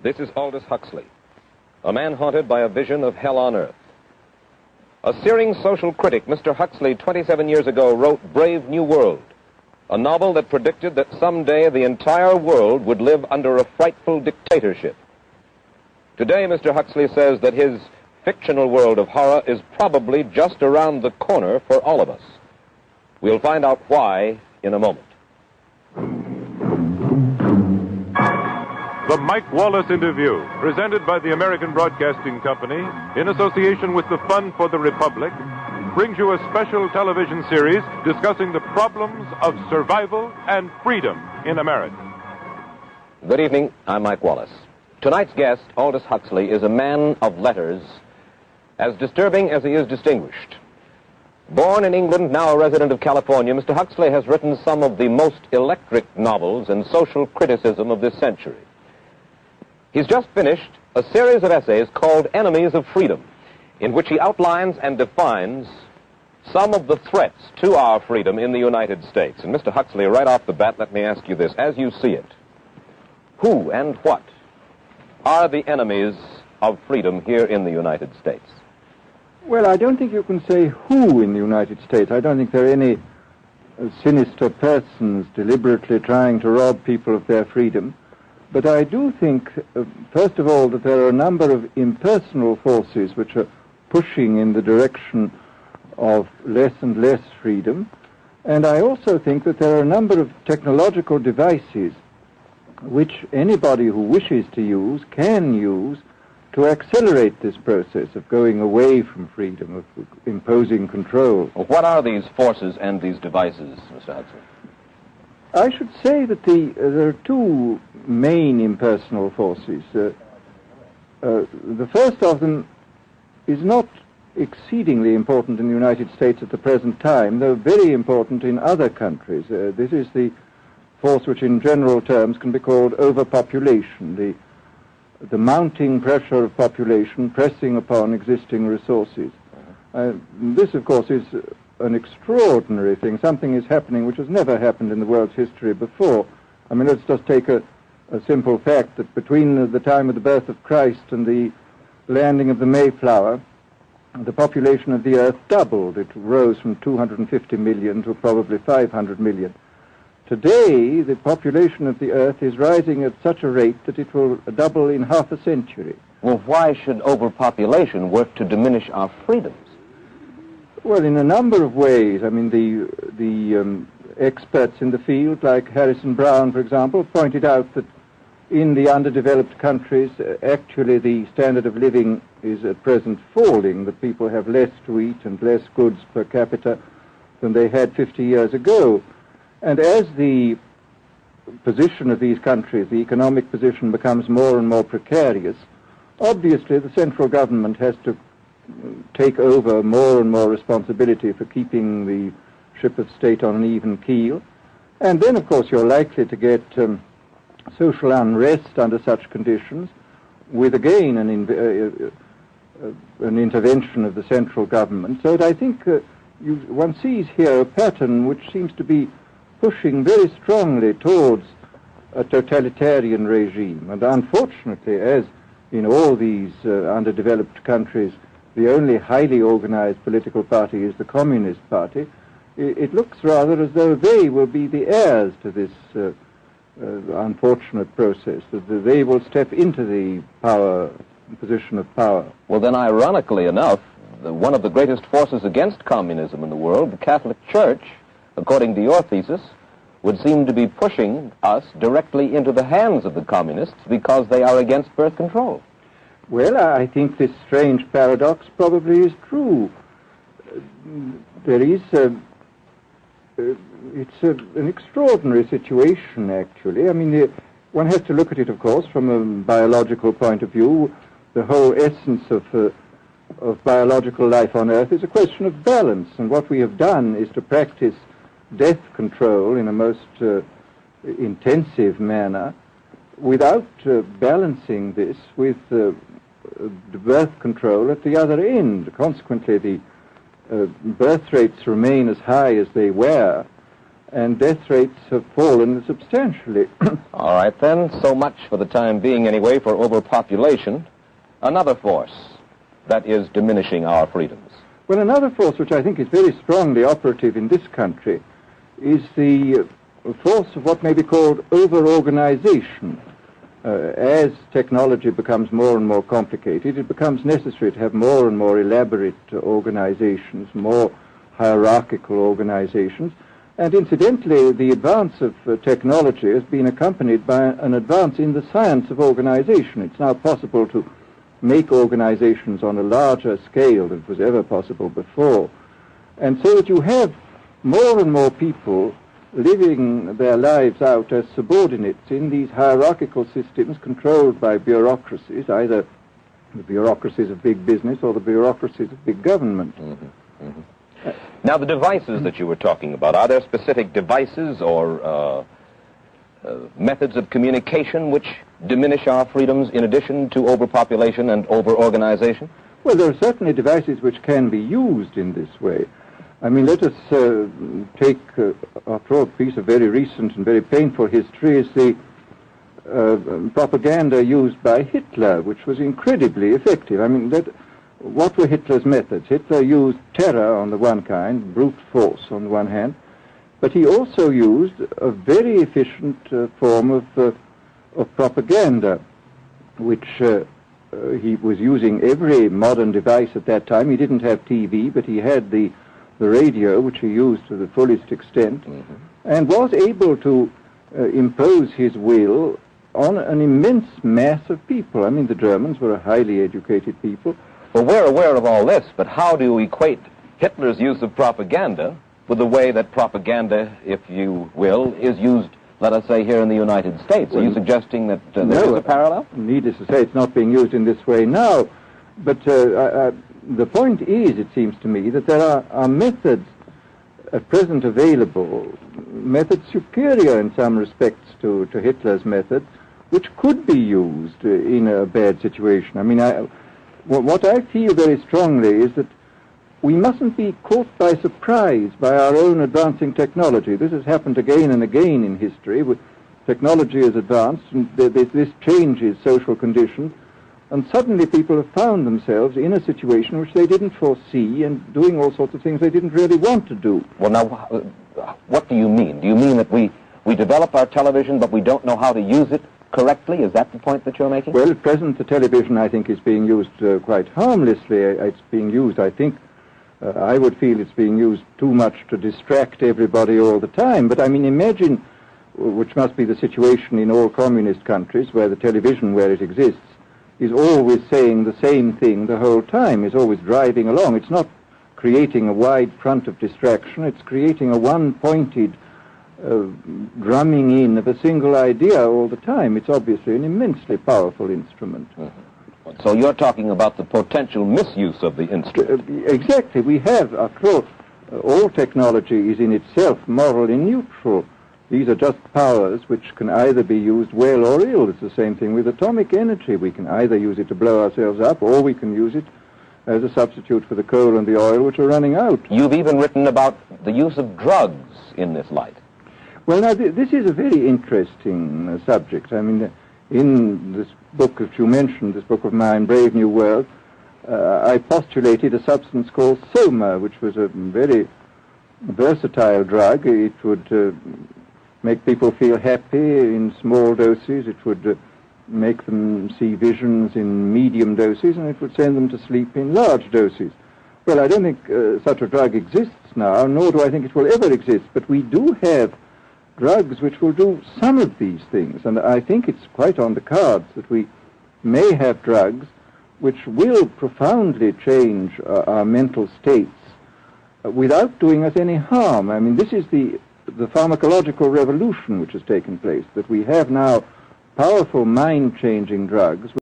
This is Aldous Huxley, a man haunted by a vision of hell on earth. A searing social critic, Mr. Huxley, 27 years ago, wrote Brave New World, a novel that predicted that someday the entire world would live under a frightful dictatorship. Today, Mr. Huxley says that his fictional world of horror is probably just around the corner for all of us. We'll find out why in a moment. The Mike Wallace Interview, presented by the American Broadcasting Company in association with the Fund for the Republic, brings you a special television series discussing the problems of survival and freedom in America. Good evening. I'm Mike Wallace. Tonight's guest, Aldous Huxley, is a man of letters, as disturbing as he is distinguished. Born in England, now a resident of California, Mr. Huxley has written some of the most electric novels and social criticism of this century. He's just finished a series of essays called Enemies of Freedom, in which he outlines and defines some of the threats to our freedom in the United States. And Mr. Huxley, right off the bat, let me ask you this. As you see it, who and what are the enemies of freedom here in the United States? Well, I don't think you can say who in the United States. I don't think there are any sinister persons deliberately trying to rob people of their freedom. But I do think, first of all, that there are a number of impersonal forces which are pushing in the direction of less and less freedom. And I also think that there are a number of technological devices which anybody who wishes to use can use to accelerate this process of going away from freedom, of imposing control. Well, what are these forces and these devices, Mr. Huxley? I should say that there are two main impersonal forces. The first of them is not exceedingly important in the United States at the present time, though very important in other countries. This is the force which in general terms can be called overpopulation, the mounting pressure of population pressing upon existing resources. This, of course, is an extraordinary thing. Something is happening which has never happened in the world's history before. I mean, let's just take a simple fact that between the time of the birth of Christ and the landing of the Mayflower, the population of the Earth doubled. It rose from 250 million to probably 500 million. Today, the population of the Earth is rising at such a rate that it will double in half a century. Well, why should overpopulation work to diminish our freedoms? Well, in a number of ways. I mean, the experts in the field, like Harrison Brown, for example, pointed out that in the underdeveloped countries, actually the standard of living is at present falling, that people have less to eat and less goods per capita than they had 50 years ago. And as the position of these countries, the economic position, becomes more and more precarious, obviously the central government has to take over more and more responsibility for keeping the ship of state on an even keel. And then, of course, you're likely to get social unrest under such conditions, with again an intervention of the central government. So that I think one sees here a pattern which seems to be pushing very strongly towards a totalitarian regime. And unfortunately, as in all these underdeveloped countries, the only highly organized political party is the Communist Party, it looks rather as though they will be the heirs to this unfortunate process, that they will step into the position of power. Well, then, ironically enough, one of the greatest forces against communism in the world, the Catholic Church, according to your thesis, would seem to be pushing us directly into the hands of the communists because they are against birth control. Well, I think this strange paradox probably is true. There is it's an extraordinary situation, actually. I mean, one has to look at it, of course, from a biological point of view. The whole essence of biological life on Earth is a question of balance, and what we have done is to practice death control in a most intensive manner without balancing this with birth control at the other end. Consequently, the birth rates remain as high as they were, and death rates have fallen substantially. All right, then. So much for the time being, anyway, for overpopulation. Another force that is diminishing our freedoms. Well, another force which I think is very strongly operative in this country is the force of what may be called over-organization. As technology becomes more and more complicated, it becomes necessary to have more and more elaborate organizations, more hierarchical organizations. And incidentally, the advance of technology has been accompanied by an advance in the science of organization. It's now possible to make organizations on a larger scale than was ever possible before. And so that you have more and more people living their lives out as subordinates in these hierarchical systems controlled by bureaucracies, either the bureaucracies of big business or the bureaucracies of big government. Now, the devices that you were talking about, are there specific devices or methods of communication which diminish our freedoms in addition to overpopulation and over-organization? Well, there are certainly devices which can be used in this way. I mean, let us take, after all, a piece of very recent and very painful history is the propaganda used by Hitler, which was incredibly effective. I mean, what were Hitler's methods? Hitler used terror on the one kind, brute force on the one hand, but he also used a very efficient form of propaganda, which he was using every modern device at that time. He didn't have TV, but he had the radio, which he used to the fullest extent, and was able to impose his will on an immense mass of people. I mean, the Germans were a highly educated people. Well, we're aware of all this, but how do you equate Hitler's use of propaganda with the way that propaganda, if you will, is used, let us say, here in the United States? Are you suggesting that there is a parallel? Needless to say, it's not being used in this way now, but the point is, it seems to me, that there are methods at present available, methods superior in some respects to Hitler's methods, which could be used in a bad situation. I mean, what I feel very strongly is that we mustn't be caught by surprise by our own advancing technology. This has happened again and again in history. Technology has advanced, and this changes social conditions, and suddenly people have found themselves in a situation which they didn't foresee and doing all sorts of things they didn't really want to do. Well, now, what do you mean? Do you mean that we develop our television, but we don't know how to use it correctly? Is that the point that you're making? Well, at present, the television, I think, is being used quite harmlessly. It's being used, I think, I would feel it's being used too much to distract everybody all the time. But, I mean, imagine, which must be the situation in all communist countries, where the television, where it exists, is always saying the same thing the whole time, is always driving along. It's not creating a wide front of distraction, it's creating a one-pointed drumming in of a single idea all the time. It's obviously an immensely powerful instrument. So you're talking about the potential misuse of the instrument. Exactly. We have, after all technology is in itself morally neutral. These are just powers which can either be used well or ill. It's the same thing with atomic energy. We can either use it to blow ourselves up, or we can use it as a substitute for the coal and the oil, which are running out. You've even written about the use of drugs in this light. Well, now, this is a very interesting subject. I mean, in this book that you mentioned, this book of mine, Brave New World, I postulated a substance called soma, which was a very versatile drug. It would make people feel happy in small doses. It would make them see visions in medium doses, and it would send them to sleep in large doses. Well, I don't think such a drug exists now, nor do I think it will ever exist, but we do have drugs which will do some of these things, and I think it's quite on the cards that we may have drugs which will profoundly change our mental states without doing us any harm. I mean, this is the pharmacological revolution which has taken place, that we have now powerful mind-changing drugs